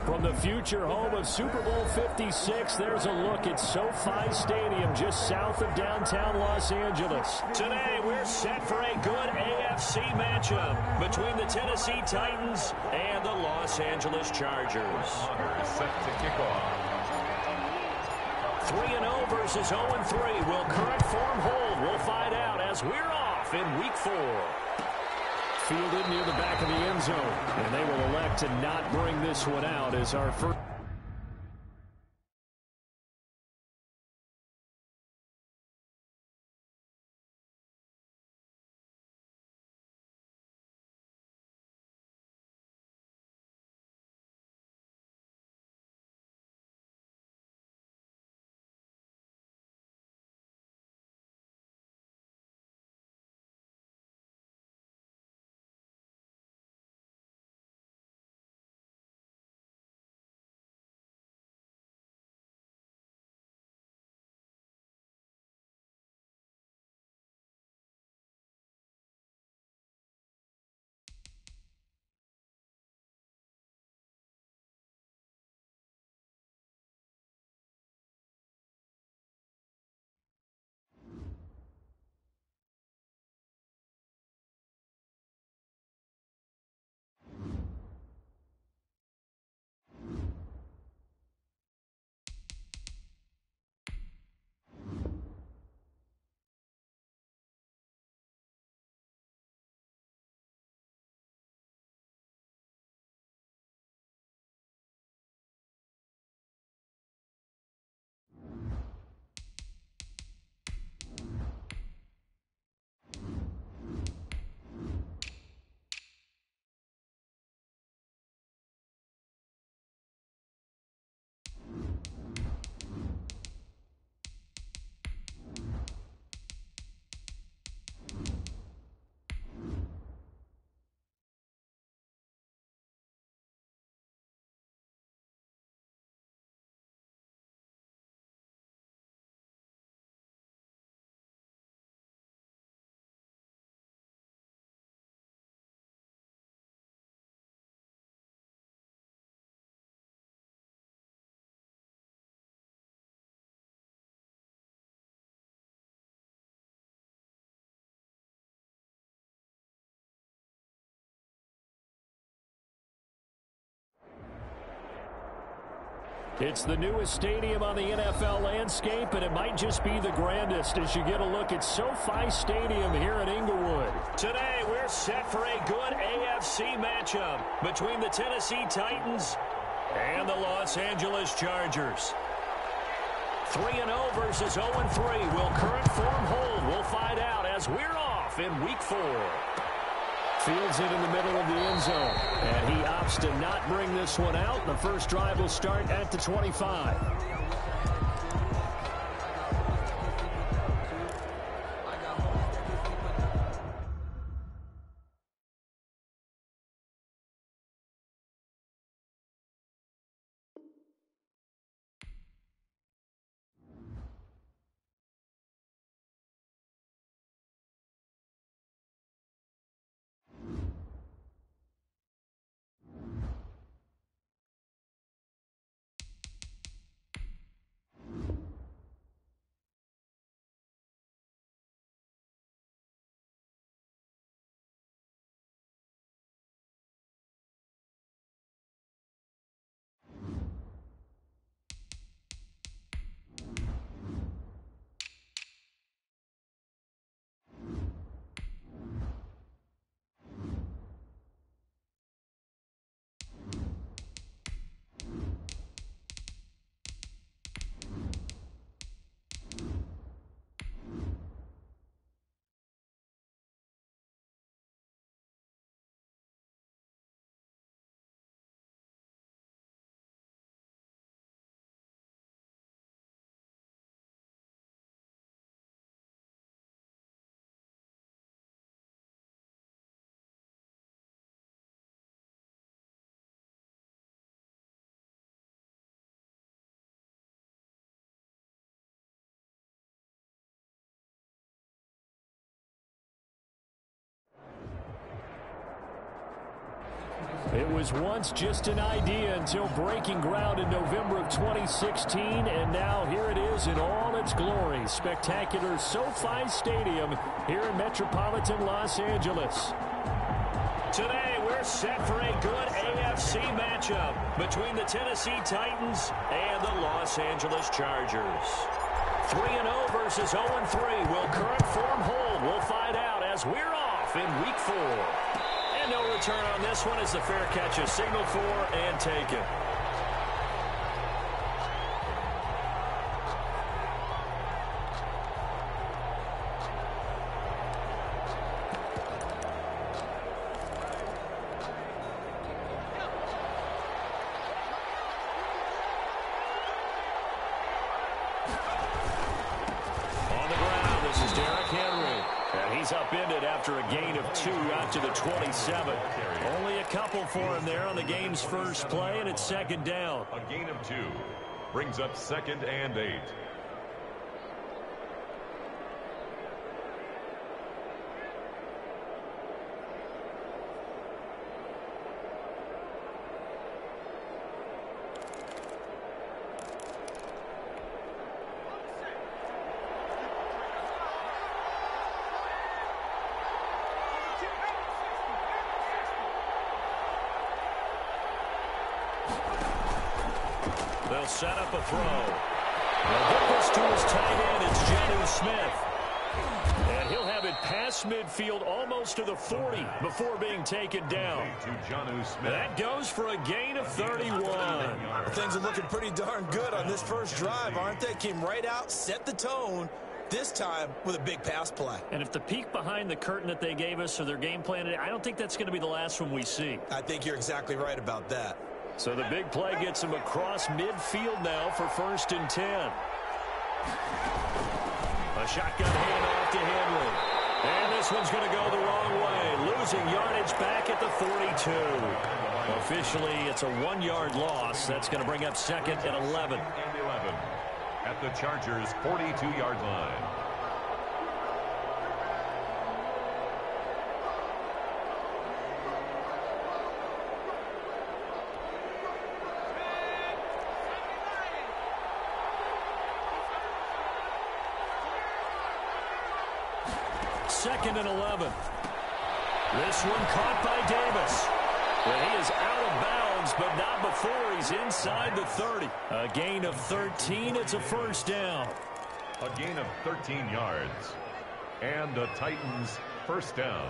From the future home of Super Bowl 56, there's a look at SoFi Stadium just south of downtown Los Angeles. Today, we're set for a good AFC matchup between the Tennessee Titans and the Los Angeles Chargers. Set to kick off. 3-0 versus 0-3. Will current form hold? We'll find out as we're off in Week 4. Fielded near the back of the end zone, and they will elect to not bring this one out as our first. It's the newest stadium on the NFL landscape, and it might just be the grandest as you get a look at SoFi Stadium here in Inglewood. Today, we're set for a good AFC matchup between the Tennessee Titans and the Los Angeles Chargers. 3-0 versus 0-3. Will current form hold? We'll find out as we're off in Week 4. Fields it in the middle of the end zone, and he opts to not bring this one out. The first drive will start at the 25. It was once just an idea until breaking ground in November of 2016, and now here it is in all its glory. Spectacular SoFi Stadium here in metropolitan Los Angeles. Today, we're set for a good AFC matchup between the Tennessee Titans and the Los Angeles Chargers. 3-0 versus 0-3. Will current form hold? We'll find out as we're off in Week 4. And no return on this one as the fair catch is signaled for and taken. Upended after a gain of 2 out to the 27. Only a couple for him there on the game's first play, and it's second down. A gain of 2 brings up 2nd and 8. They'll set up a throw. They'll get this to his tight end. It's Jonnu Smith. And he'll have it past midfield almost to the 40 before being taken down. That goes for a gain of 31. Things are looking pretty darn good on this first drive, aren't they? Came right out, set the tone, this time with a big pass play. And if the peek behind the curtain that they gave us or their game plan, I don't think that's going to be the last one we see. I think you're exactly right about that. So the big play gets him across midfield now for 1st and 10. A shotgun handoff to Henry. And this one's going to go the wrong way. Losing yardage back at the 42. Officially, it's a 1-yard loss. That's going to bring up 2nd and 11. And 11 at the Chargers' 42-yard line. Second and 11. This one caught by Davis. Well, he is out of bounds, but not before he's inside the 30. A gain of 13. It's a first down. A gain of 13 yards. And the Titans' first down.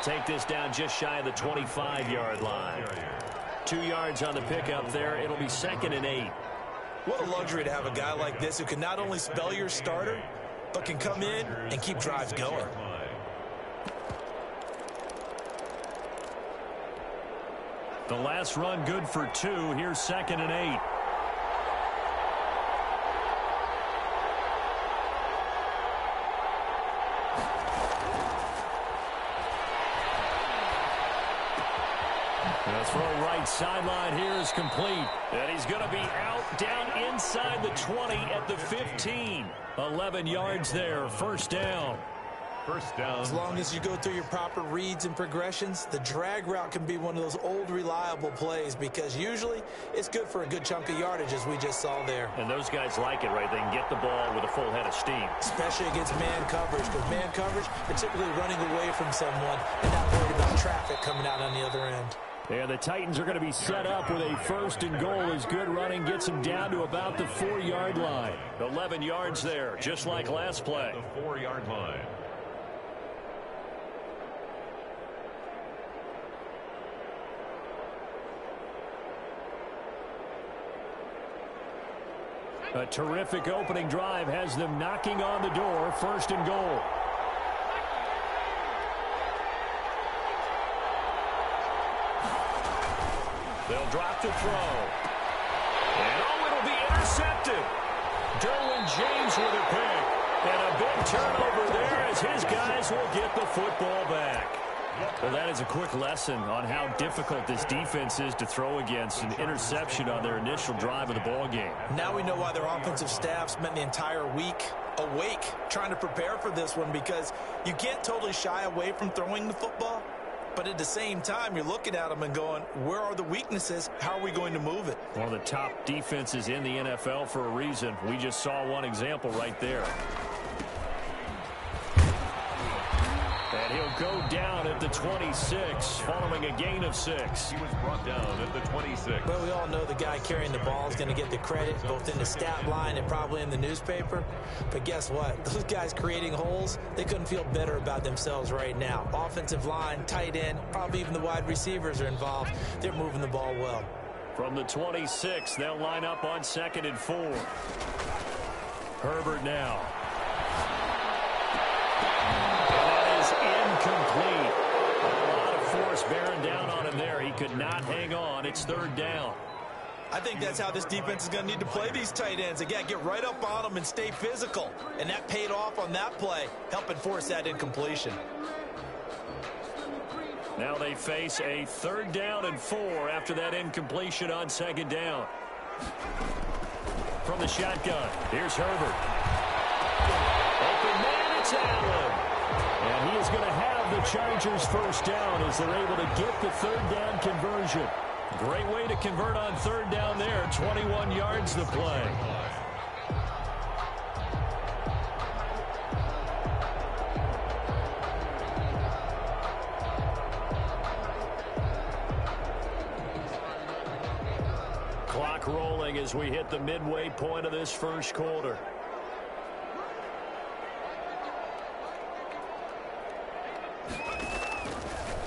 Take this down just shy of the 25-yard line. 2 yards on the pickup there. It'll be 2nd and 8. What a luxury to have a guy like this who can not only spell your starter, but can come in and keep drives going. The last run good for 2. Here's 2nd and 8. The throw right sideline here is complete. And he's going to be out down inside the 20 at the 15. 11 yards there. First down. First down. As long as you go through your proper reads and progressions, the drag route can be one of those old reliable plays because usually it's good for a good chunk of yardage as we just saw there. And those guys like it, right? They can get the ball with a full head of steam. Especially against man coverage. Because man coverage, particularly running away from someone and not worried about traffic coming out on the other end. Yeah, the Titans are going to be set up with a 1st and goal as good running gets them down to about the 4-yard line. 11 yards there, just like last play. The 4-yard line. A terrific opening drive has them knocking on the door. 1st and goal. They'll drop the throw. And it'll be intercepted. Derwin James with a pick. And a big turnover there as his guys will get the football back. Well, that is a quick lesson on how difficult this defense is to throw against. An interception on their initial drive of the ball game. Now we know why their offensive staff spent the entire week awake trying to prepare for this one, because you can't totally shy away from throwing the football, but at the same time you're looking at them and going, where are the weaknesses? How are we going to move it? One of the top defenses in the NFL for a reason. We just saw one example right there. And he'll go down at the 26 following a gain of 6. He was brought down at the 26. Well, we all know the guy carrying the ball is going to get the credit both in the stat line and probably in the newspaper. But guess what? Those guys creating holes, they couldn't feel better about themselves right now. Offensive line, tight end, probably even the wide receivers are involved. They're moving the ball well. From the 26, they'll line up on 2nd and 4. Herbert now. Incomplete. A lot of force bearing down on him there. He could not hang on. It's 3rd down. I think that's how this defense is going to need to play these tight ends. Again, get right up on them and stay physical. And that paid off on that play, helping force that incompletion. Now they face a 3rd down and 4 after that incompletion on 2nd down. From the shotgun, here's Herbert. Open man, it's Allen. And he is going to have the Chargers 1st down as they're able to get the 3rd down conversion. Great way to convert on 3rd down there. 21 yards to play. Clock rolling as we hit the midway point of this 1st quarter.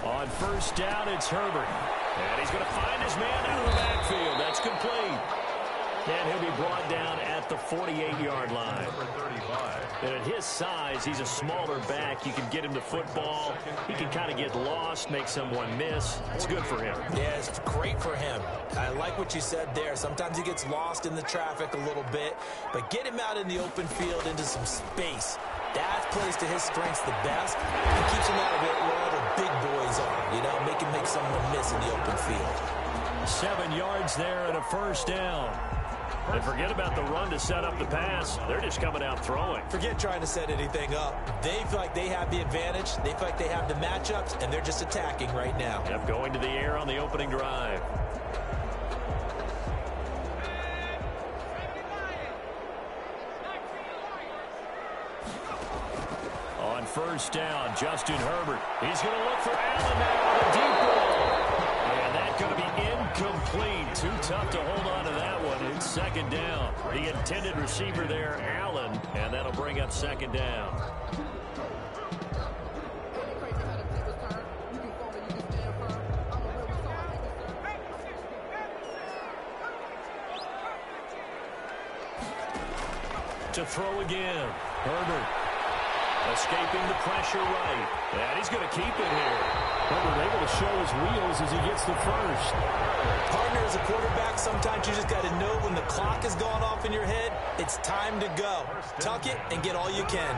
On 1st down, it's Herbert. And he's going to find his man out of the backfield. That's complete. And he'll be brought down at the 48-yard line. And at his size, he's a smaller back. You can get him the football. He can kind of get lost, make someone miss. It's good for him. Yeah, it's great for him. I like what you said there. Sometimes he gets lost in the traffic a little bit. But get him out in the open field into some space. That plays to his strengths the best. He keeps him out of it where all the big boys are, you know, make someone miss in the open field. 7 yards there and a 1st down. And forget about the run to set up the pass. They're just coming out throwing. Forget trying to set anything up. They feel like they have the advantage. They feel like they have the matchups, and they're just attacking right now. Yep, going to the air on the opening drive. On 1st down, Justin Herbert. He's going to look for Allen now on a deep ball. And that's going to be incomplete. Too tough to hold on to that one. It's 2nd down. The intended receiver there, Allen, and that'll bring up 2nd down. To throw again, Herbert. Escaping the pressure right. And he's going to keep it here. Herbert able to show his wheels as he gets the 1st. Partner, as a quarterback, sometimes you just got to know when the clock has gone off in your head, it's time to go. Tuck it and get all you can.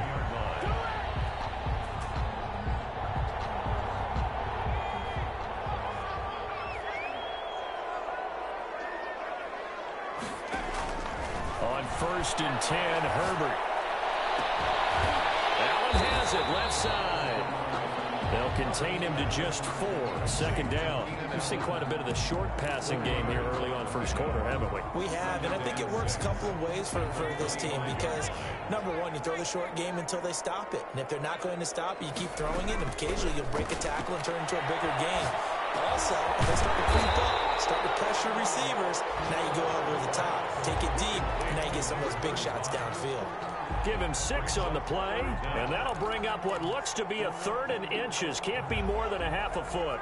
On 1st and 10, Herbert. Has it left side. They'll contain him to just 4. 2nd down. We've seen quite a bit of the short passing game here early on 1st quarter, haven't we? We have, and I think it works a couple of ways for this team because, number one, you throw the short game until they stop it. And if they're not going to stop it, you keep throwing it, and occasionally you'll break a tackle and turn into a bigger game. Also, if they start to creep up, start to pressure receivers, now you go over the top. Take it deep, and now you get some of those big shots downfield. Give him 6 on the play, and that'll bring up what looks to be a 3rd and inches. Can't be more than a half a foot.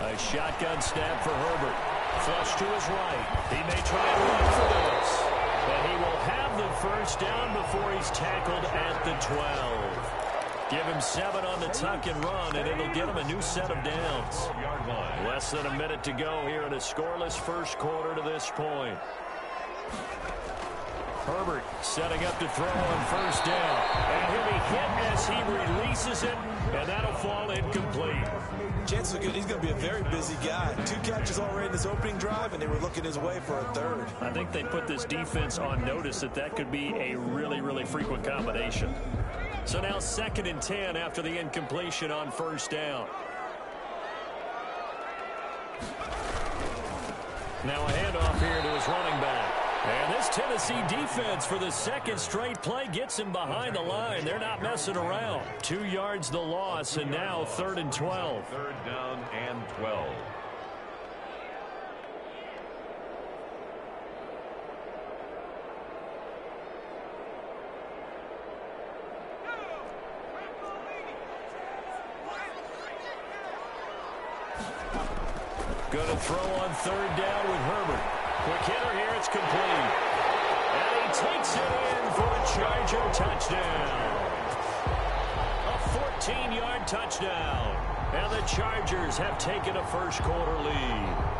A shotgun snap for Herbert. Flush to his right. He may try to run for this. And he will have the 1st down before he's tackled at the 12. Give him 7 on the tuck and run, and it'll get him a new set of downs. Less than a minute to go here in a scoreless 1st quarter to this point. Herbert setting up to throw on first down. And he'll be hit as he releases it, and that'll fall incomplete. Chances are good he's going to be a very busy guy. 2 catches already in his opening drive, and they were looking his way for a third. I think they put this defense on notice that could be a really, really frequent combination. So now 2nd and 10 after the incompletion on first down. Now a handoff here to his running back. And this Tennessee defense for the 2nd straight play gets him behind the line. They're not messing around. 2 yards the loss, and now 3rd and 12. 3rd down and 12. Going to throw on 3rd down with Herbert. Quick hitter here, it's complete. And he takes it in for a Charger touchdown. A 14-yard touchdown. And the Chargers have taken a first-quarter lead.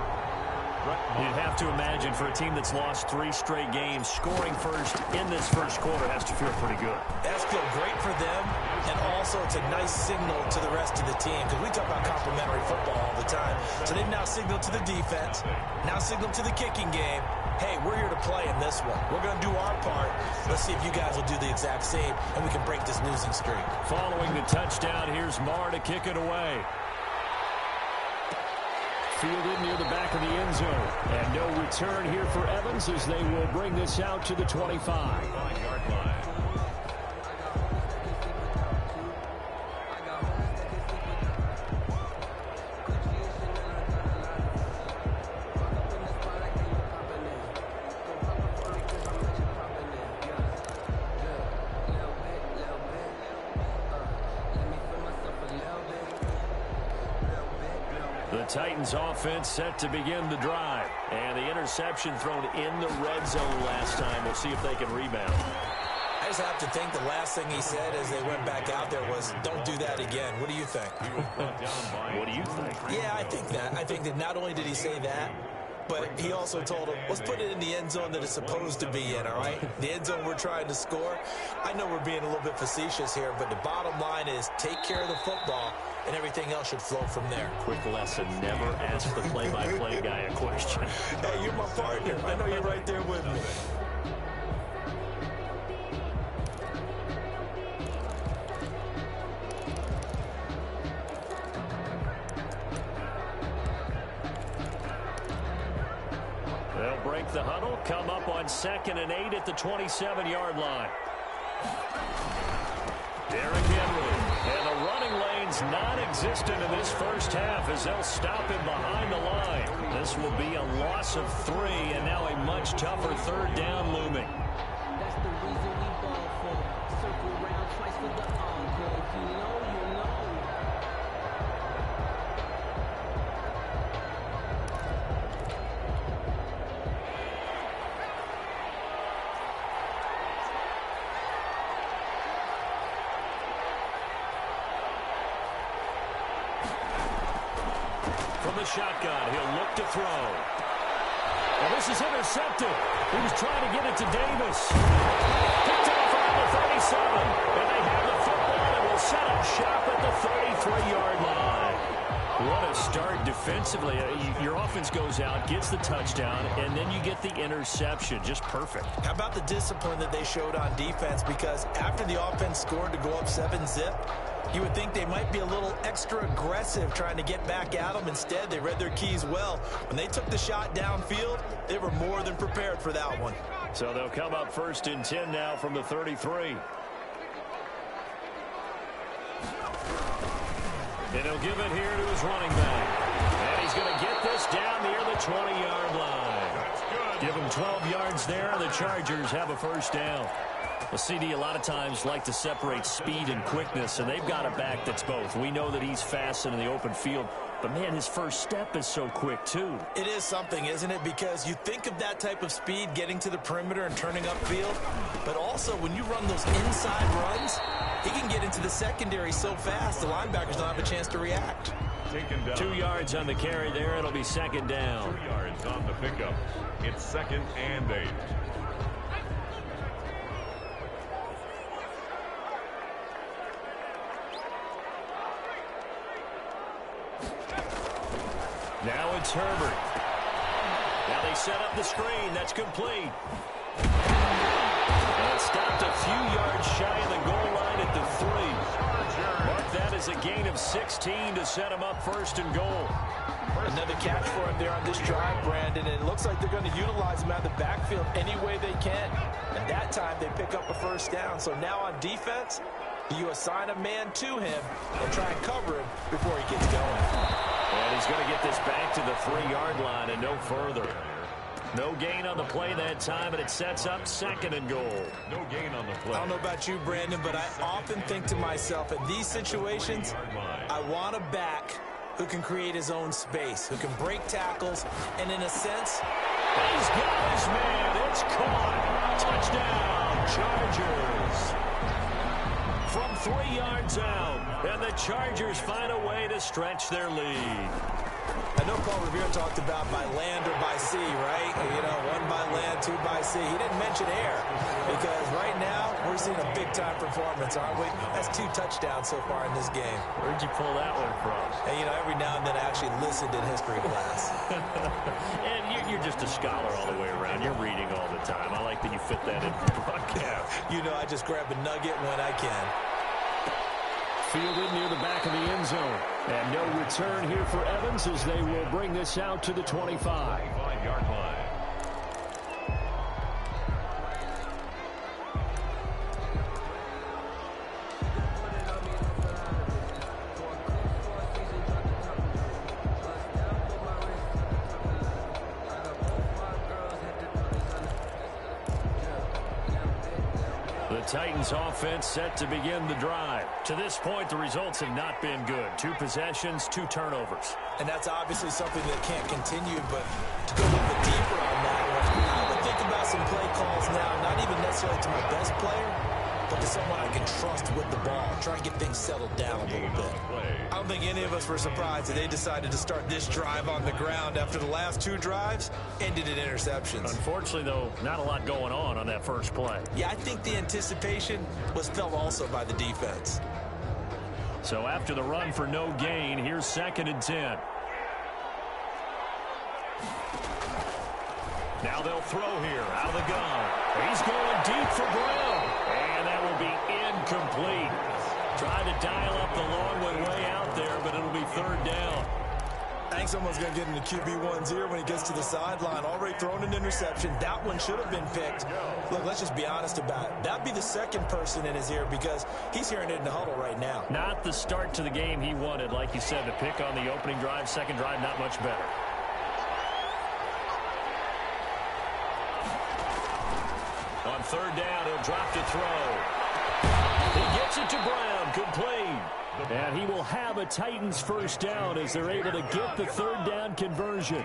You'd have to imagine for a team that's lost 3 straight games, scoring first in this first quarter has to feel pretty good. That's feel great for them, and also it's a nice signal to the rest of the team, because we talk about complementary football all the time. So they've now signaled to the defense, now signaled to the kicking game, hey, we're here to play in this one. We're going to do our part. Let's see if you guys will do the exact same, and we can break this losing streak. Following the touchdown, here's Marr to kick it away. Fielded near the back of the end zone. And no return here for Evans as they will bring this out to the 25. 5-yard line. Titans offense set to begin the drive. And the interception thrown in the red zone last time. We'll see if they can rebound. I just have to think the last thing he said as they went back out there was, don't do that again. What do you think? What do you think? Yeah, I think that. I think that not only did he say that, but he also told him, let's put it in the end zone that it's supposed to be in, all right? The end zone we're trying to score. I know we're being a little bit facetious here, but the bottom line is take care of the football, and everything else should flow from there. Quick lesson, never ask the play-by-play guy a question. Hey, you're my partner. I know you're right there with me. They'll break the huddle, come up on 2nd and 8 at the 27-yard line. Derrick Henry. And the running lane's non-existent in this first half as they'll stop him behind the line. This will be a loss of 3, and now a much tougher 3rd down looming. That's the reason we ball for. Circle around twice for the encore. If you know, you know. From the shotgun, he'll look to throw. And this is intercepted. He was trying to get it to Davis. Picked off around the 37. And they have the football and will set up shop at the 33-yard line. What a start defensively. Your offense goes out, gets the touchdown, and then you get the interception. Just perfect. How about the discipline that they showed on defense? Because after the offense scored to go up 7-zip, you would think they might be a little extra aggressive trying to get back at them. Instead, they read their keys well. When they took the shot downfield, they were more than prepared for that one. So they'll come up 1st and 10 now from the 33. And he'll give it here to his running back. And he's going to get this down near the 20-yard line. Give him 12 yards there, and the Chargers have a first down. Well, CD a lot of times like to separate speed and quickness, and they've got a back that's both. We know that he's fast in the open field, but, man, his first step is so quick, too. It is something, isn't it? Because you think of that type of speed getting to the perimeter and turning upfield, but also when you run those inside runs, he can get into the secondary so fast the linebackers don't have a chance to react. taken down. 2 yards on the carry there. It'll be second down. 2 yards on the pickup. It's 2nd and 8. Now it's Herbert. Now they set up the screen. That's complete. And stopped a few yards shy of the goal line at the 3. Mark that as a gain of 16 to set him up 1st and goal. Another catch for him there on this drive, Brandon, and it looks like they're going to utilize him out of the backfield any way they can. And that time they pick up a 1st down. So now on defense, you assign a man to him and try and cover him before he gets going. And he's going to get this back to the 3-yard line and no further. No gain on the play that time, and it sets up 2nd and goal. No gain on the play. I don't know about you, Brandon, but I often think to myself, in these situations, I want a back who can create his own space, who can break tackles, and in a sense, he's got his man. It's caught. Touchdown, Chargers. From 3 yards out, and the Chargers find a way to stretch their lead. I know Paul Revere talked about by land or by sea, right? You know, 1 by land, 2 by sea. He didn't mention air because right now we're seeing a big-time performance, aren't we? That's 2 touchdowns so far in this game. Where'd you pull that one from? And, you know, every now and then I actually listened in history class. And you're just a scholar all the way around. You're reading all the time. I like that you fit that in the broadcast. You know, I just grab a nugget when I can. Fielded near the back of the end zone. And no return here for Evans as they will bring this out to the 25. 25-yard line. Titans offense set to begin the drive. To this point, the results have not been good. 2 possessions, 2 turnovers. And that's obviously something that can't continue, but to go a little bit deeper on that, I would think about some play calls now, not even necessarily to my best player, but to someone I can trust with the ball, try and get things settled down a little bit. I don't think any of us were surprised that they decided to start this drive on the ground after the last 2 drives ended in interceptions. Unfortunately, though, not a lot going on that first play. Yeah, I think the anticipation was felt also by the defense. So after the run for no gain, here's 2nd and 10. Now they'll throw here out of the gun. He's going deep for Brown. And that will be incomplete. Trying to dial up the long way out there, but it'll be 3rd down. I think someone's going to get into QB1's ear when he gets to the sideline. Already thrown an interception. That one should have been picked. Look, let's just be honest about it. That'd be the 2nd person in his ear because he's hearing it in the huddle right now. Not the start to the game he wanted. Like you said, the pick on the opening drive, 2nd drive, not much better. On 3rd down, he'll drop to throw. He gets it to Brown, complete. And he will have a Titans 1st down as they're able to get the 3rd down conversion.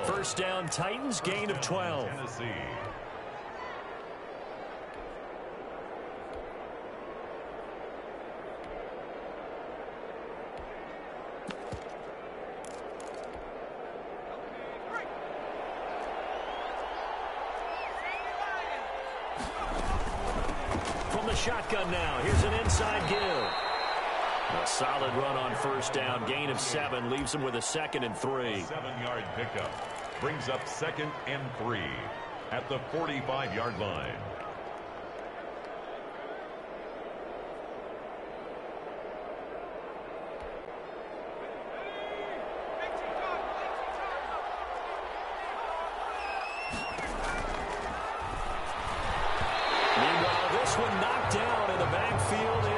1st down, Titans, gain of 12. Tennessee. Shotgun now. Here's an inside give. A solid run on 1st down. Gain of 7 leaves him with a 2nd and 3. 7-yard pickup brings up 2nd and 3 at the 45-yard line.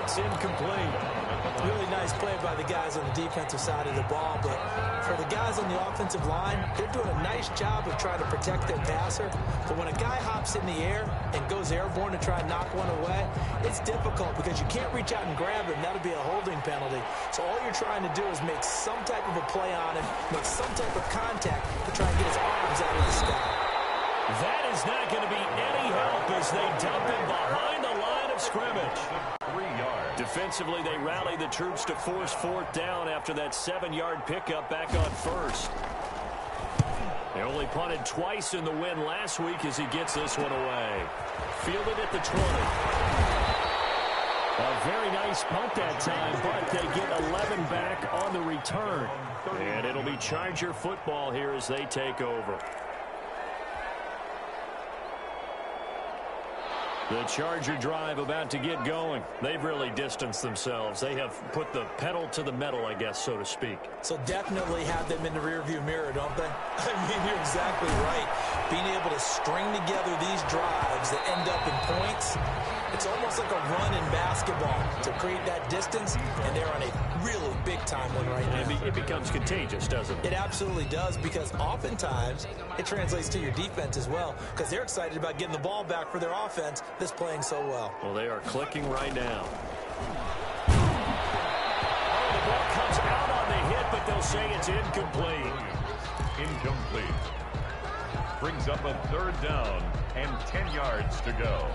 Incomplete. Really nice play by the guys on the defensive side of the ball, but for the guys on the offensive line, they're doing a nice job of trying to protect their passer. But when a guy hops in the air and goes airborne to try and knock one away, it's difficult because you can't reach out and grab him. That'll be a holding penalty. So all you're trying to do is make some type of a play on him, make some type of contact to try and get his arms out of the sky. That is not going to be any help as they dump him behind the line of of scrimmage. 3 yards. Defensively, they rally the troops to force 4th down after that 7-yard pickup back on 1st. They only punted twice in the win last week as he gets this one away. Fielded at the 20. A very nice punt that time, but they get 11 back on the return. And it'll be Charger football here as they take over. The Charger drive about to get going. They've really distanced themselves. They have put the pedal to the metal, I guess, so to speak. So definitely have them in the rearview mirror, don't they? I mean, you're exactly right. Being able to string together these drives that end up in points, it's almost like a run in basketball to create that distance, and they're on a really big-time one right now. It becomes contagious, doesn't it? It absolutely does, because oftentimes it translates to your defense as well, because they're excited about getting the ball back for their offense that's playing so well. Well, they are clicking right now. Oh, the ball comes out on the hit, but they'll say it's incomplete. Incomplete. Brings up a 3rd down and 10 yards to go.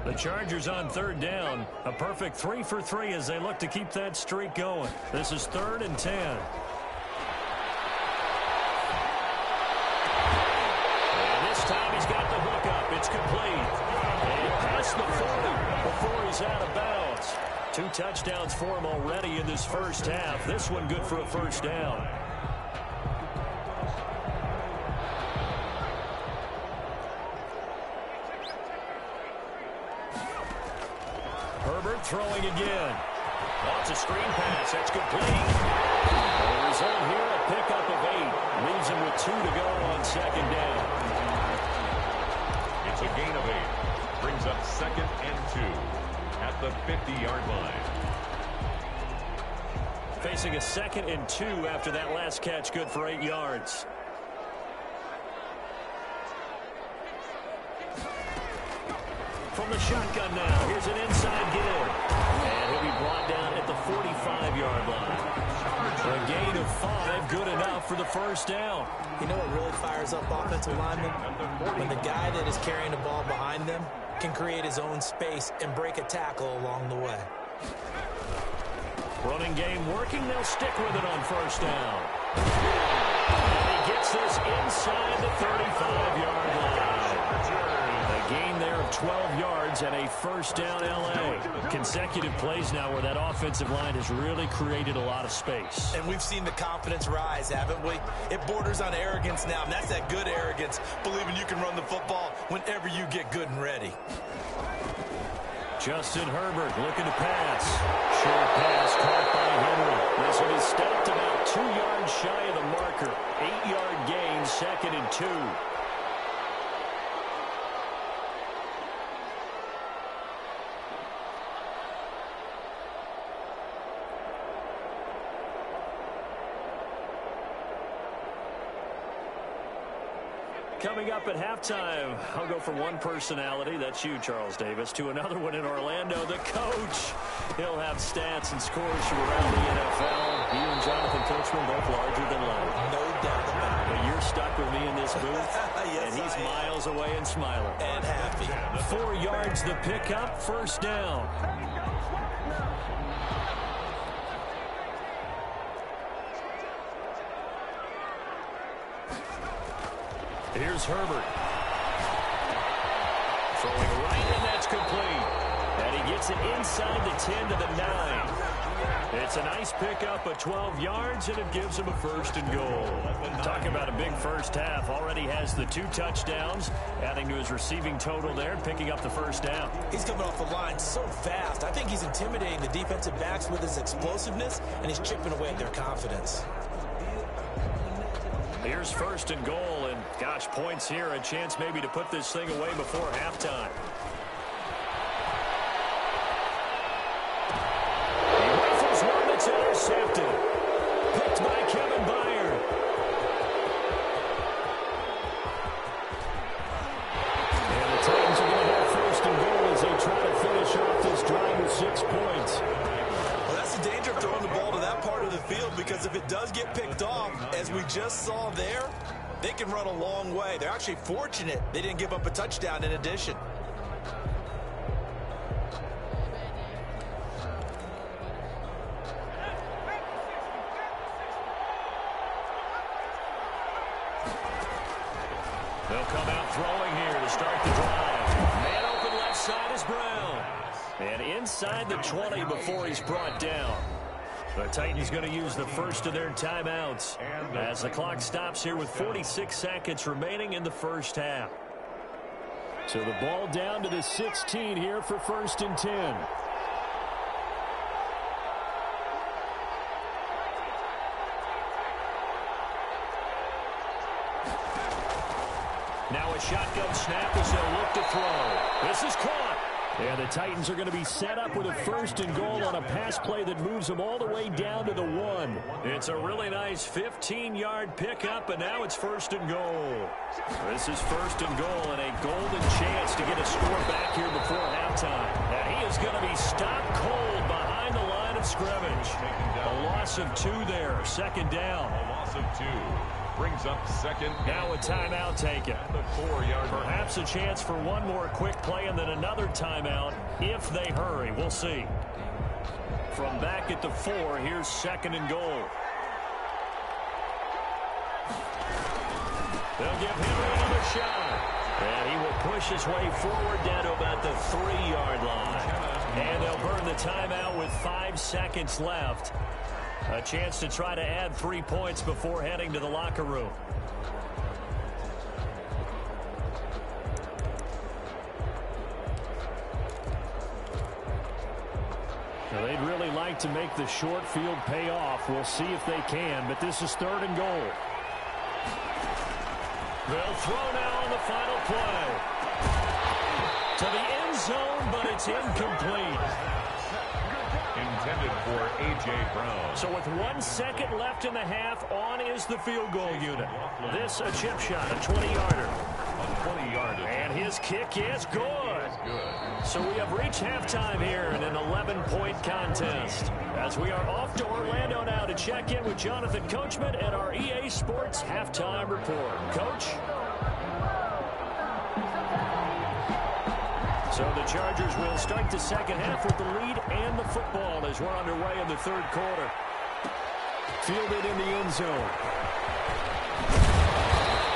The Chargers on 3rd down. A perfect 3 for 3 as they look to keep that streak going. This is 3rd and 10. And this time he's got the hook up. It's complete. And past the 40 before he's out of bounds. 2 touchdowns for him already in this first half. This one good for a 1st down. Herbert throwing again. Oh, it's a screen pass. That's complete. The result here, a pickup of 8. Leaves him with 2 to go on 2nd down. It's a gain of 8. Brings up 2nd and 2 at the 50-yard line. Facing a 2nd and 2 after that last catch, good for 8 yards. From the shotgun now, here's an inside give. And he'll be brought down at the 45-yard line. A gain of 5, good enough for the 1st down. You know what really fires up offensive linemen? When the guy that is carrying the ball behind them can create his own space and break a tackle along the way. Running game working, they'll stick with it on 1st down. And he gets this inside the 35-yard line. A gain there of 12 yards and a 1st down L.A. Consecutive plays now where that offensive line has really created a lot of space. And we've seen the confidence rise, haven't we? It borders on arrogance now, and that's that good arrogance, believing you can run the football whenever you get good and ready. Justin Herbert looking to pass. Short pass caught by Henry. This one is stopped about 2 yards shy of the marker. 8-yard gain, 2nd and 2. Coming up at halftime, I'll go from one personality, that's you, Charles Davis, to another one in Orlando, the coach. He'll have stats and scores from around the NFL. You and Jonathan Coachman both larger than life. No doubt about it. But you're stuck with me in this booth, Yes, and he's miles away and smiling. And happy. 4 yards the pickup, 1st down. Here's Herbert. Throwing right, and that's complete. And he gets it inside the 10 to the 9. It's a nice pickup of 12 yards, and it gives him a 1st and goal. Talking about a big first half. Already has the 2 touchdowns, adding to his receiving total there, picking up the 1st down. He's coming off the line so fast. I think he's intimidating the defensive backs with his explosiveness, and he's chipping away at their confidence. Here's 1st and goal, and gosh, points here, a chance maybe to put this thing away before halftime. He rifles one that's intercepted. Picked by Kevin Byard. And the Titans are going to have 1st and goal as they try to finish off this drive with 6 points. Well, that's the danger of throwing the ball to that part of the field, because if it does get picked off, as we just saw there, they can run a long way. They're actually fortunate they didn't give up a touchdown in addition. They'll come out throwing here to start the drive. Man open left side is Brown. And inside the 20 before he's brought down. The Titans going to use the first of their timeouts as the clock stops here with 46 seconds remaining in the first half. So the ball down to the 16 here for 1st and 10. Now a shotgun snap as they'll look to throw. This is caught. And the Titans are going to be set up with a 1st and goal on a pass play that moves them all the way down to the 1. It's a really nice 15-yard pickup, and now it's 1st and goal. This is 1st and goal and a golden chance to get a score back here before halftime. And he is going to be stopped cold behind the line of scrimmage. A loss of 2 there, 2nd down. A loss of 2. Brings up 2nd. Now a timeout taken. The 4-yard line. Perhaps a chance for one more quick play and then another timeout if they hurry. We'll see. From back at the 4, here's 2nd and goal. They'll give Henry another shot. And he will push his way forward down to about the 3-yard line. And they'll burn the timeout with 5 seconds left. A chance to try to add 3 points before heading to the locker room. Now they'd really like to make the short field pay off. We'll see if they can, but this is 3rd and goal. They'll throw now on the final play. To the end zone, but it's incomplete. Intended for A.J. Brown. So with 1 second left in the half, on is the field goal unit. This a chip shot, a 20-yarder. A 20-yarder. And his kick is good. So we have reached halftime here in an 11-point contest. As we are off to Orlando now to check in with Jonathan Coachman and our EA Sports Halftime Report. Coach? So the Chargers will start the second half with the lead and the football as we're underway in the 3rd quarter. Fielded in the end zone.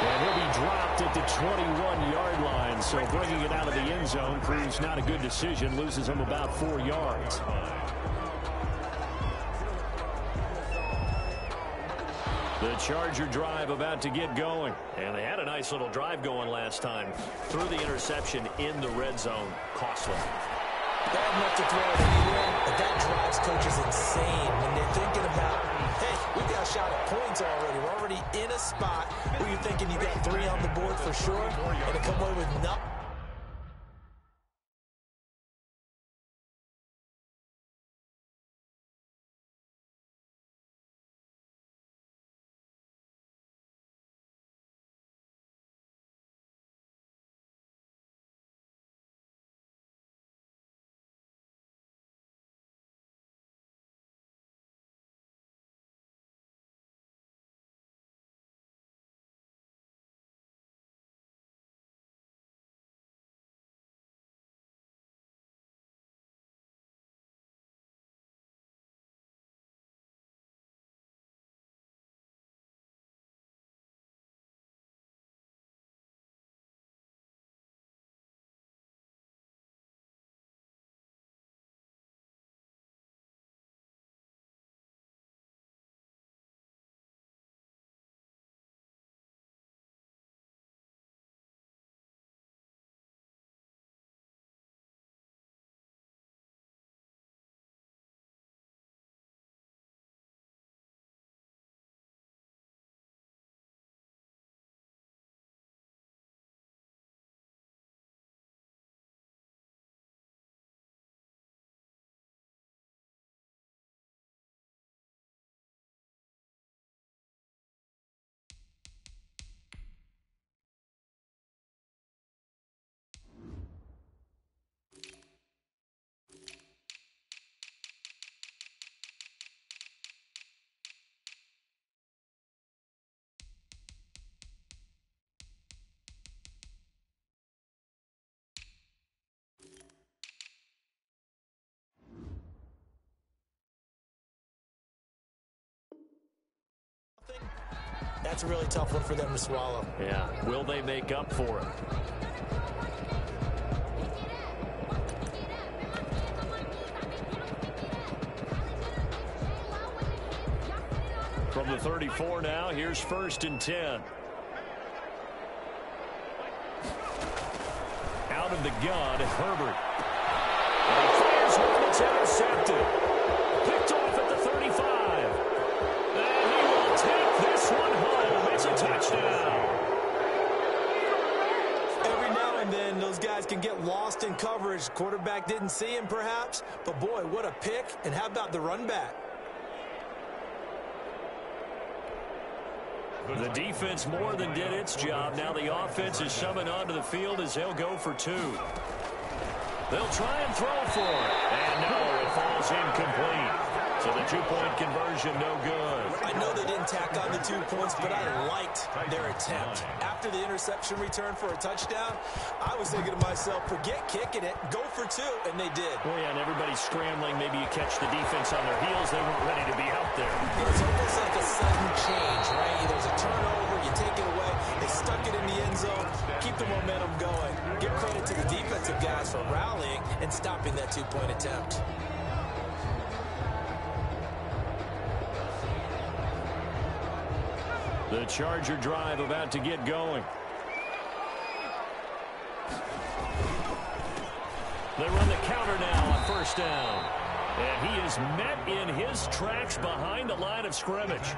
And he'll be dropped at the 21-yard line, so bringing it out of the end zone proves not a good decision, loses him about 4 yards. The Charger drive about to get going. And they had a nice little drive going last time. Threw the interception in the red zone. Costly. They have enough to throw it anywhere, but that drives coaches insane when they're thinking about, hey, we've got a shot at points already. We're already in a spot where you're thinking you got 3 on the board for sure, and to come away with nothing. that's a really tough one for them to swallow. Yeah, will they make up for it? From the 34 now, here's 1st and 10. Out of the gun, Herbert. And he fires one that's intercepted. Picked off at the 35. And he will take this one home. It's a touchdown. Every now and then, those guys can get lost in coverage. Quarterback didn't see him, perhaps. But, boy, what a pick. And how about the run back? The defense more than did its job. Now the offense is summoned onto the field as they'll go for 2. They'll try and throw for it. And no, it falls incomplete. So the 2-point conversion, no good. I know they didn't tack on the 2 points, but I liked their attempt. After the interception return for a touchdown, I was thinking to myself, forget kicking it, go for 2, and they did. Oh, yeah, and everybody's scrambling. Maybe you catch the defense on their heels. They weren't ready to be out there. It's almost like a sudden change, right? There's a turnover, you take it away, they stuck it in the end zone, keep the momentum going. Give credit to the defensive guys for rallying and stopping that 2-point attempt. The Charger drive about to get going. They run the counter now on 1st down. And he is met in his tracks behind the line of scrimmage.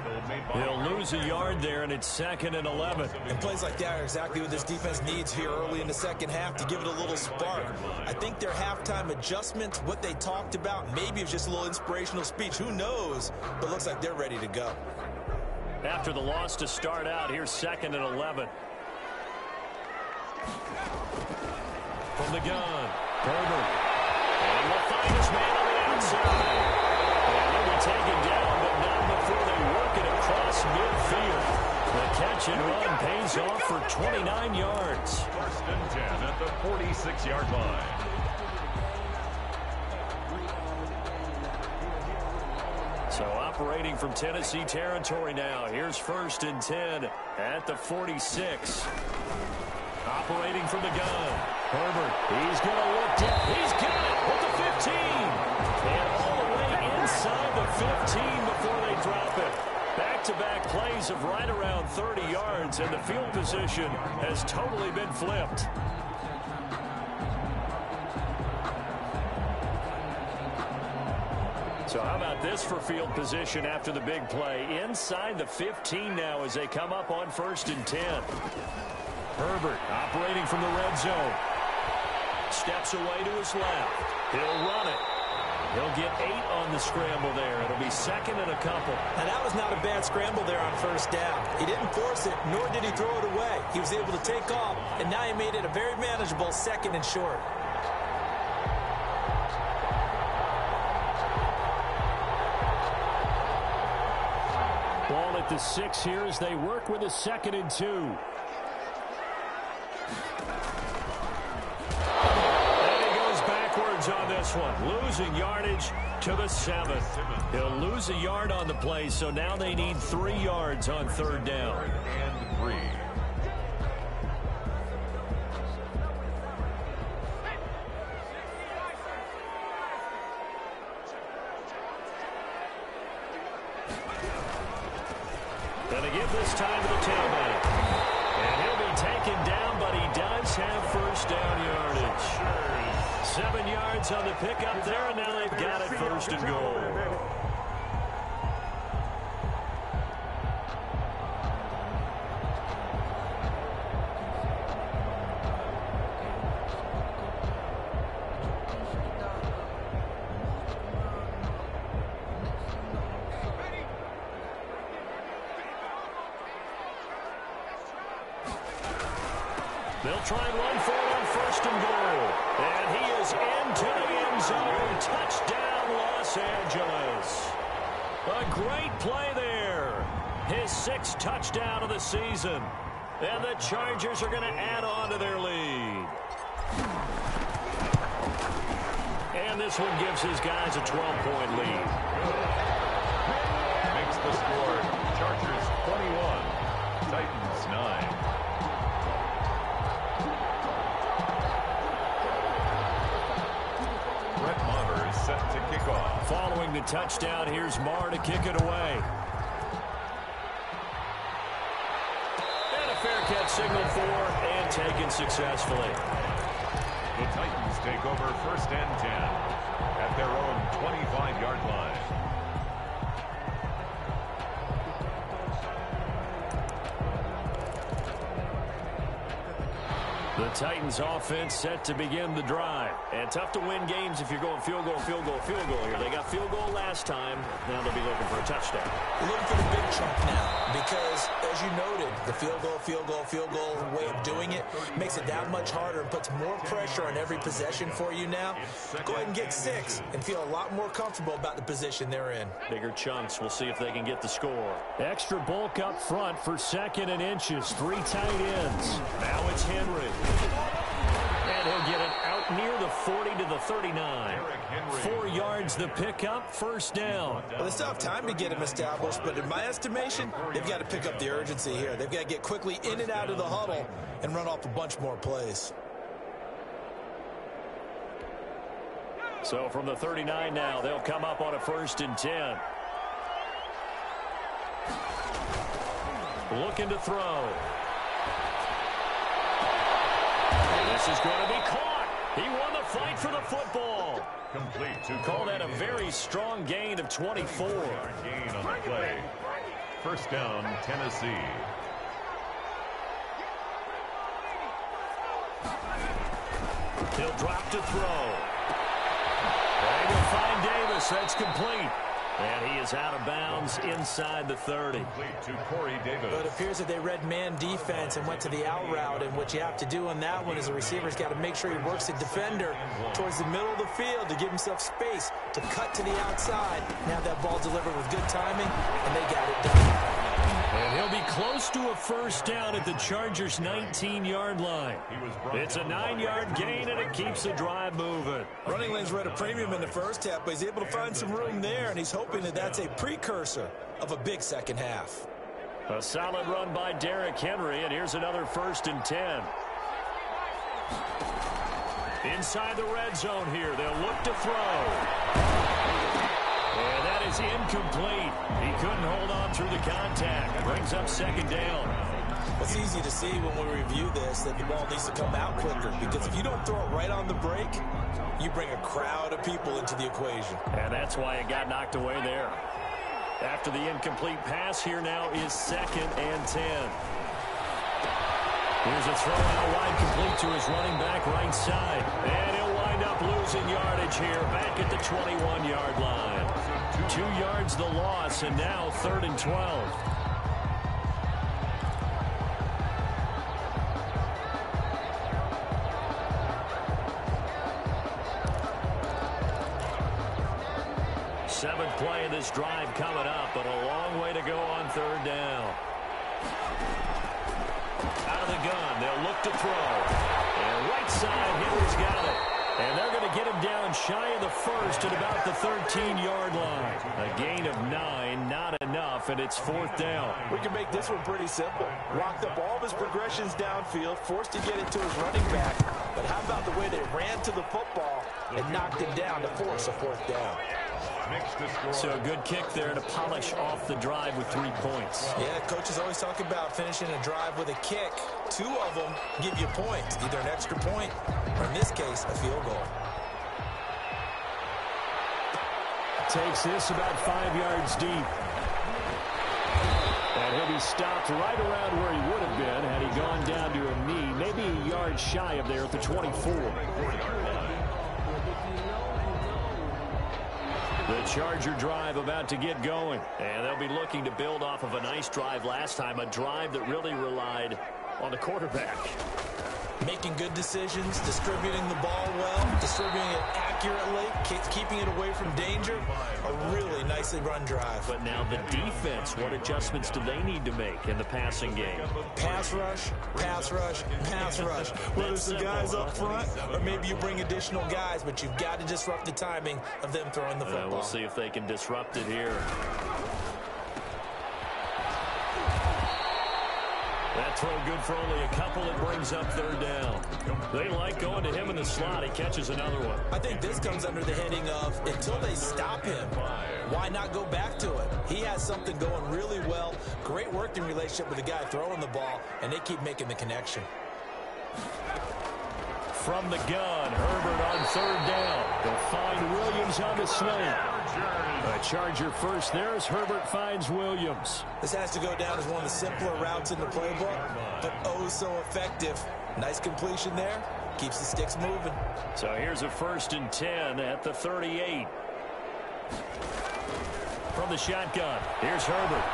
He'll lose a yard there, and it's 2nd and 11. And plays like that are exactly what this defense needs here early in the second half to give it a little spark. I think their halftime adjustments, what they talked about, maybe it's just a little inspirational speech. Who knows? But looks like they're ready to go. After the loss to start out, here's 2nd and 11. From the gun, Herbert. And he will find his man on the outside. And he'll be taken down, but not before they work it across midfield. The catch and run pays off for 29 yards. 1st and 10 at the 46-yard line. So operating from Tennessee territory now. Here's 1st and 10 at the 46. Operating from the gun. Herbert, he's going to look down. He's got it with the 15. And all the way inside the 15 before they drop it. Back-to-back plays of right around 30 yards, and the field position has totally been flipped. So how about this for field position after the big play? Inside the 15 now as they come up on 1st and 10. Herbert operating from the red zone. Steps away to his left. He'll run it. He'll get 8 on the scramble there. It'll be 2nd and a couple. And that was not a bad scramble there on 1st down. He didn't force it, nor did he throw it away. He was able to take off, and now he made it a very manageable 2nd and short. Ball at the 6 here as they work with a 2nd and 2. And he goes backwards on this one, losing yardage to the 7. He'll lose a yard on the play, so now they need 3 yards on 3rd down. And 3. Going to give this time to the tailback. And he'll be taken down, but he does have 1st down yardage. 7 yards on the pickup there, and now they've got it 1st and goal. They'll try and run for it on 1st and goal. And he is into the end zone. Touchdown, Los Angeles. A great play there. His 6th touchdown of the season. And the Chargers are going to add on to their lead. And this one gives his guys a 12-point lead. Makes the score Chargers 21, pursuing the touchdown. Here's Marr to kick it away. And a fair catch signaled for and taken successfully. The Titans take over 1st and 10 at their own 25-yard line. The Titans offense set to begin the drive. And tough to win games if you're going field goal, field goal, field goal here. They got field goal last time. Now they'll be looking for a touchdown. We're looking for the big chunk now because, as you noted, the field goal way of doing it makes it that much harder and puts more pressure on every possession for you now. Go ahead and get 6 and feel a lot more comfortable about the position they're in. Bigger chunks. We'll see if they can get the score. Extra bulk up front for 2nd and inches. 3 tight ends. Now it's Henry. And he'll get it out near the 40 to the 39. 4 yards the pickup, 1st down. Well, they still have time to get him established, but in my estimation, they've got to pick up the urgency here. They've got to get quickly in and out of the huddle and run off a bunch more plays. So from the 39 now, they'll come up on a 1st and 10. Looking to throw. This is going to be caught. He won the fight for the football. Complete to Call that a very strong gain of 24. Gain on the play. 1st down, Tennessee. He'll drop to throw. And he'll find Davis. That's complete. And he is out of bounds inside the 30. Complete to Corey Davis. But it appears that they read man defense and went to the out route, and what you have to do on that one is the receiver's got to make sure he works the defender towards the middle of the field to give himself space to cut to the outside. Now that ball delivered with good timing, and they got it done. And he'll be close to a 1st down at the Chargers' 19-yard line. It's a 9-yard gain, and it keeps the drive moving. Running lanes were at a premium in the 1st half, but he's able to find some room there, and he's hoping that that's a precursor of a big 2nd half. A solid run by Derrick Henry, and here's another 1st and 10. Inside the red zone here, they'll look to throw. And that is incomplete. He couldn't hold on through the contact. Brings up 2nd down. It's easy to see when we review this that the ball needs to come out quicker, because if you don't throw it right on the break, you bring a crowd of people into the equation. And that's why it got knocked away there. After the incomplete pass, here now is 2nd and 10. Here's a throw out wide, complete to his running back right side. And he'll wind up losing yardage here back at the 21-yard line. 2 yards the loss, and now 3rd and 12. Seventh play of this drive coming up, but a long way to go on 3rd down. Out of the gun, they'll look to throw. And right side, Henry's got it. And they're going to get him down shy of the 1st at about the 13-yard line. A gain of 9, not enough, and it's 4th down. We can make this one pretty simple. Locked up all of his progressions downfield, forced to get it to his running back. But how about the way they ran to the football and knocked him down to force a 4th down? So a good kick there to polish off the drive with 3 points. Yeah, coaches always talk about finishing a drive with a kick. 2 of them give you points, either an extra point or, in this case, a field goal. Takes this about 5 yards deep. And he'll be stopped right around where he would have been had he gone down to a knee, maybe a yard shy of there at the 24. The Charger drive about to get going. And they'll be looking to build off of a nice drive last time, a drive that really relied on the quarterback. Making good decisions, distributing the ball well, distributing it accurately, keeping it away from danger. A really nicely run drive. But now the defense, what adjustments do they need to make in the passing game? Pass rush, pass rush, pass rush. Whether it's the guys up front or maybe you bring additional guys, but you've got to disrupt the timing of them throwing the football. We'll see if they can disrupt it here. That throw good for only a couple. It brings up third down. They like going to him in the slot. He catches another one. I think this comes under the heading of until they stop him, why not go back to it? He has something going really well. Great working relationship with the guy throwing the ball, and they keep making the connection. From the gun, Herbert on third down. They'll find Williams on the slant. A Charger first. There's Herbert finds Williams. This has to go down as one of the simpler routes in the playbook, but oh so effective. Nice completion there. Keeps the sticks moving. So here's a 1st and 10 at the 38. From the shotgun, here's Herbert.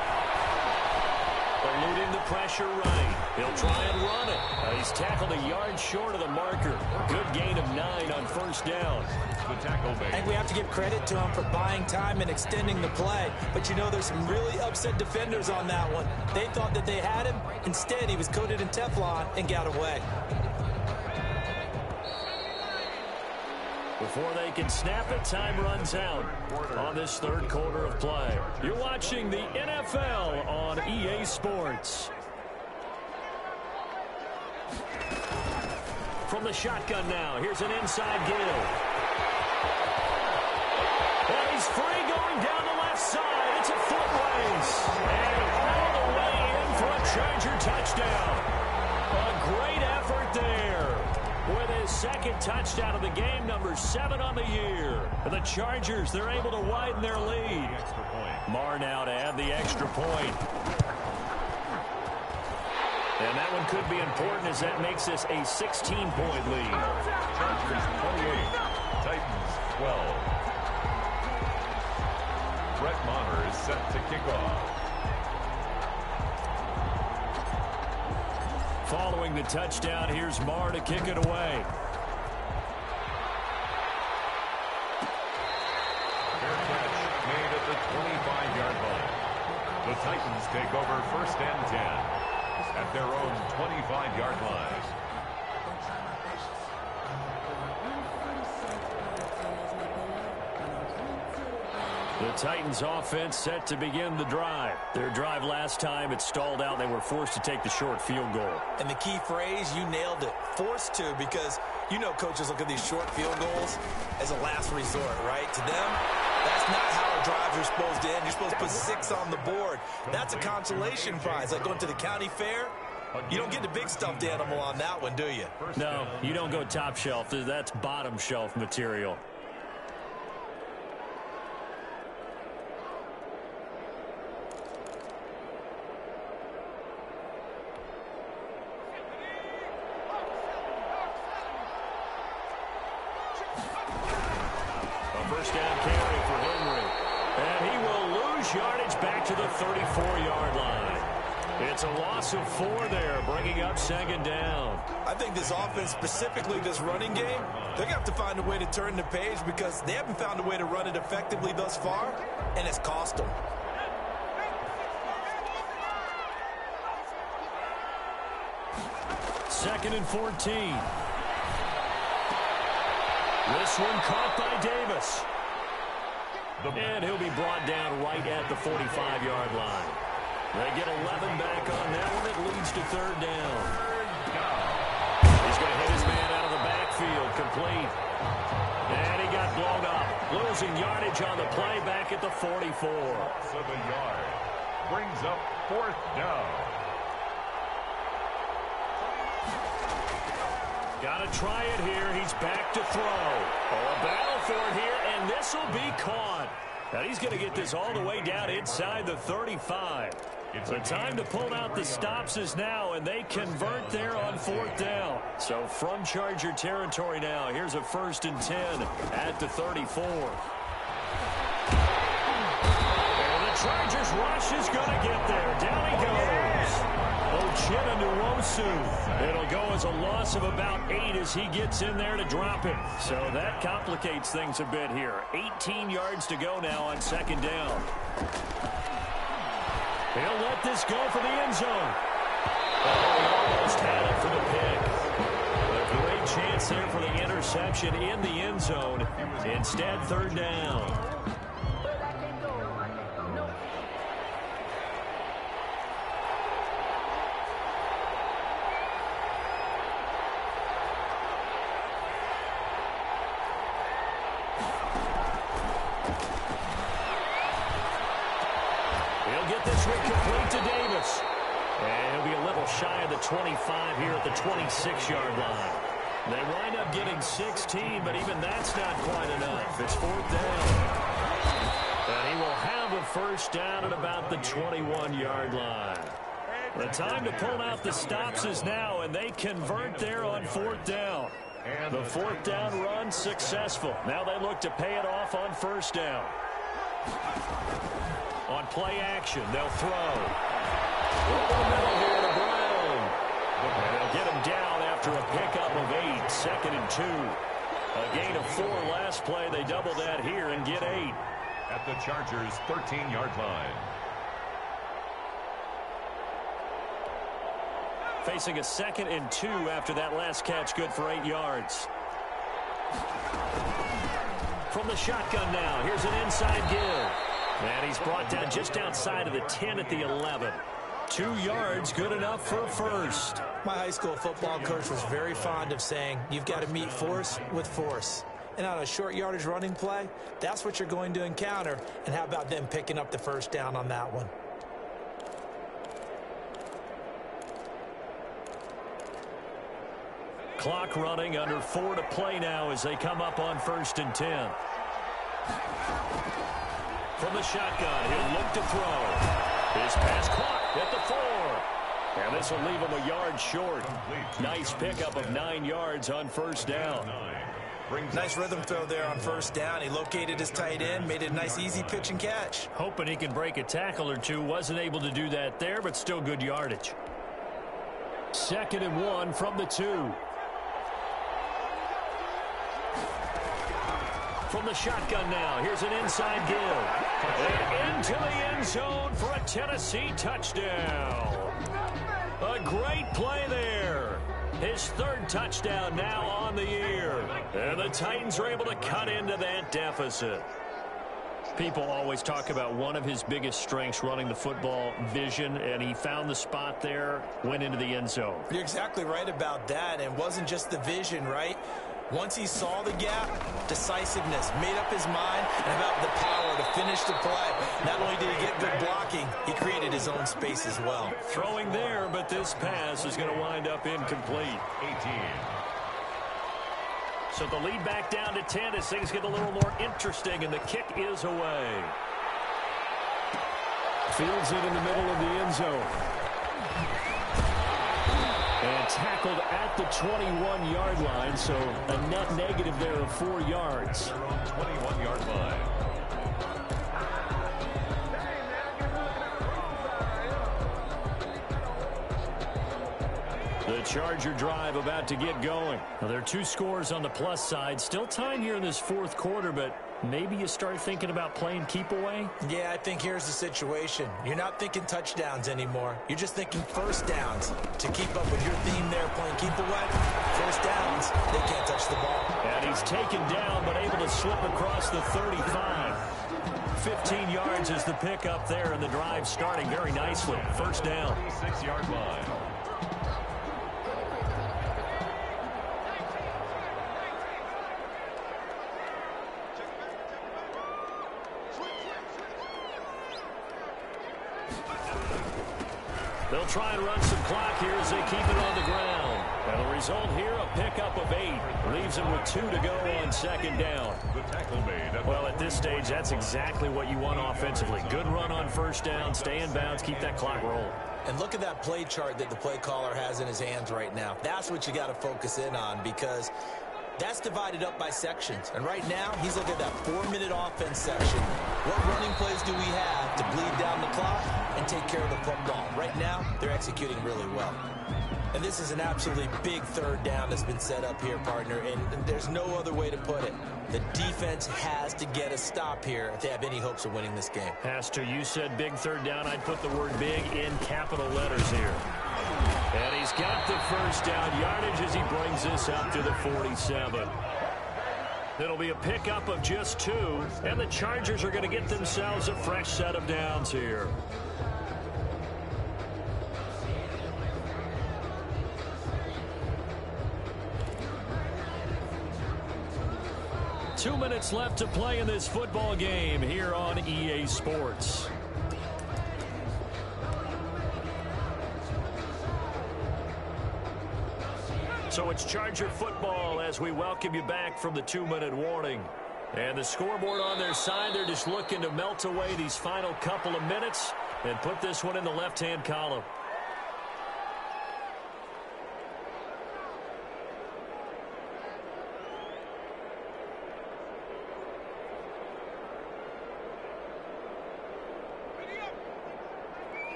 Eluding the pressure right. He'll try and run it. He's tackled a yard short of the marker. Good gain of 9 on 1st down. The tackle made. I think we have to give credit to him for buying time and extending the play. But, you know, there's some really upset defenders on that one. They thought that they had him. Instead, he was coated in Teflon and got away. Before they can snap it, time runs out on this third quarter of play. You're watching the NFL on EA Sports. From the shotgun now, here's an inside Gill. And he's free going down the left side. It's a foot race. And all the way in for a Charger touchdown. A great effort there. With his second touchdown of the game, number 7 on the year. And the Chargers, they're able to widen their lead. Marr now to add the extra point. And that one could be important as that makes this a 16-point lead. Chargers 28, Titans 12. Brett Maher is set to kick off. Following the touchdown, here's Marr to kick it away. Fair catch made at the 25-yard line. The Titans take over 1st and 10 at their own 25-yard line. The Titans offense set to begin the drive. Their drive last time, it stalled out. They were forced to take the short field goal. And the key phrase, you nailed it, forced to, because you know coaches look at these short field goals as a last resort, right? To them, that's not how our drives are supposed to end. You're supposed to put 6 on the board. That's a consolation prize, like going to the county fair. You don't get the big stuffed animal on that one, do you? No, you don't go top shelf. That's bottom shelf material. First down carry for Henry. And he will lose yardage back to the 34-yard line. It's a loss of 4 there, bringing up 2nd down. I think this offense, specifically this running game, they're going to have to find a way to turn the page because they haven't found a way to run it effectively thus far, and it's cost them. Second and 14. This one caught by Davis. And he'll be brought down right at the 45-yard line. They get 11 back on that one. It leads to 3rd down. He's going to hit his man out of the backfield, complete. And he got blown up. Losing yardage on the play back at the 44. So the yard brings up 4th down. Got to try it here. He's back to throw. Oh, a battle for it here, and this will be caught. Now he's going to get this all the way down inside the 35. The time to pull out the stops is now, and they convert there on 4th down. So from Charger territory now, here's a 1st and 10 at the 34. And the Chargers rush is going to get there. Down he goes. Uchenna Nwosu. It'll go as a loss of about 8 as he gets in there to drop it. So that complicates things a bit here. 18 yards to go now on 2nd down. He'll let this go for the end zone. Oh, he almost had it for the pick. A great chance there for the interception in the end zone. Instead, 3rd down. will complete to Davis. And he'll be a little shy of the 25 here at the 26-yard line. They wind up getting 16, but even that's not quite enough. It's fourth down. And he will have a first down at about the 21-yard line. The time to pull out the stops is now, and they convert there on fourth down. The fourth down run successful. Now they look to pay it off on first down. On play action, they'll throw. Over the middle here to Brown. And they'll get him down after a pickup of 8, 2nd and 2. A gain of 4 last play. They double that here and get 8. At the Chargers' 13-yard line. Facing a 2nd and 2 after that last catch, good for 8 yards. From the shotgun now, here's an inside give. And he's brought down just outside of the 10 at the 11. 2 yards, good enough for a first. My high school football coach was very fond of saying, you've got to meet force with force. And on a short yardage running play, that's what you're going to encounter. And how about them picking up the first down on that one? Clock running, under 4 to play now as they come up on 1st and 10. From the shotgun, he'll look to throw. His pass caught at the 4. And this will leave him a yard short. Nice pickup of 9 yards on first down. Nice rhythm throw there on first down. He located his tight end, made it a nice easy pitch and catch. Hoping he can break a tackle or two. Wasn't able to do that there, but still good yardage. 2nd and 1 from the 2. From the shotgun now, here's an inside give. And into the end zone for a Tennessee touchdown. A great play there. His 3rd touchdown now on the year. And the Titans are able to cut into that deficit. People always talk about one of his biggest strengths, running the football, vision, and he found the spot there, went into the end zone. You're exactly right about that, and it wasn't just the vision, right? Once he saw the gap, decisiveness, made up his mind, and about the power to finish the play. Not only did he get good blocking, he created his own space as well. Throwing there, but this pass is going to wind up incomplete. 18. So the lead back down to 10 as things get a little more interesting, and the kick is away. Fields it in the middle of the end zone. And tackled at the 21-yard line, so a net negative there of 4 yards. Their own 21-yard line. The Charger drive about to get going. Now, there are 2 scores on the plus side. Still time here in this 4th quarter, but maybe you start thinking about playing keep away? Yeah, I think here's the situation. You're not thinking touchdowns anymore. You're just thinking first downs. To keep up with your theme there, playing keep away, first downs, they can't touch the ball. And he's taken down, but able to slip across the 35. 15 yards is the pickup there, and the drive starting very nicely. First down. 6-yard line. They'll try and run some clock here as they keep it on the ground. And the result here, a pickup of 8. Leaves them with 2 to go on 2nd down. The tackle made. Well, at this stage, that's exactly what you want offensively. Good run on first down, stay in bounds, keep that clock rolling. And look at that play chart that the play caller has in his hands right now. That's what you got to focus in on, because that's divided up by sections. And right now, he's looking at that 4-minute offense section. What running plays do we have to bleed down the clock and take care of the football? Right now, they're executing really well. And this is an absolutely big 3rd down that's been set up here, partner, and there's no other way to put it. The defense has to get a stop here if they have any hopes of winning this game. Pastor, you said big 3rd down. I'd put the word big in capital letters here. And he's got the first down yardage as he brings this up to the 47. It'll be a pickup of just 2, and the Chargers are going to get themselves a fresh set of downs here. Two minutes left to play in this football game here on EA Sports. So it's Charger football as we welcome you back from the 2-minute warning. And the scoreboard on their side, they're just looking to melt away these final couple of minutes and put this one in the left-hand column.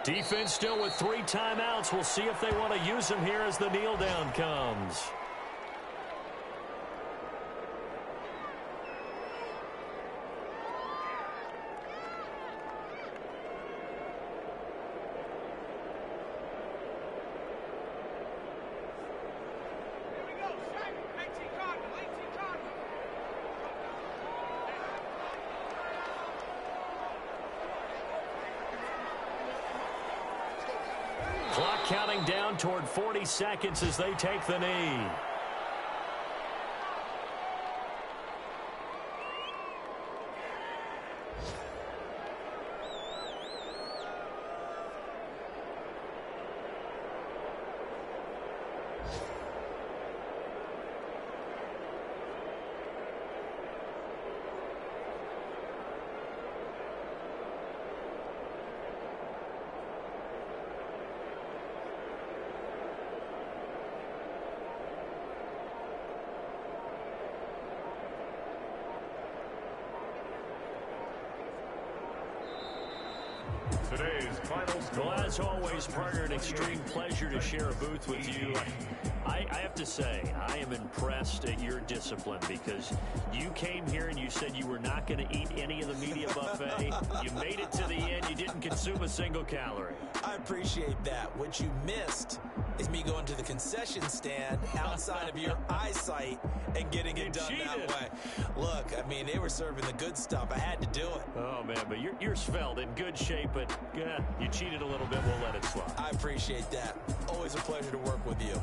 Defense still with 3 timeouts. We'll see if they want to use them here as the kneel down comes. Clock counting down toward 40 seconds as they take the knee. Today's final score. Well, as always, partner, an extreme pleasure to share a booth with you. I have to say, I am impressed at your discipline because you came here and you said you were not going to eat any of the media buffet. You made it to the end. You didn't consume a single calorie. I appreciate that. What you missed is me going to the concession stand outside of your eyesight and getting it done that way. Look, I mean, they were serving the good stuff. I had to do it. Oh, man, but you're svelte, in good shape, but you cheated a little bit. We'll let it slide. I appreciate that. Always a pleasure to work with you.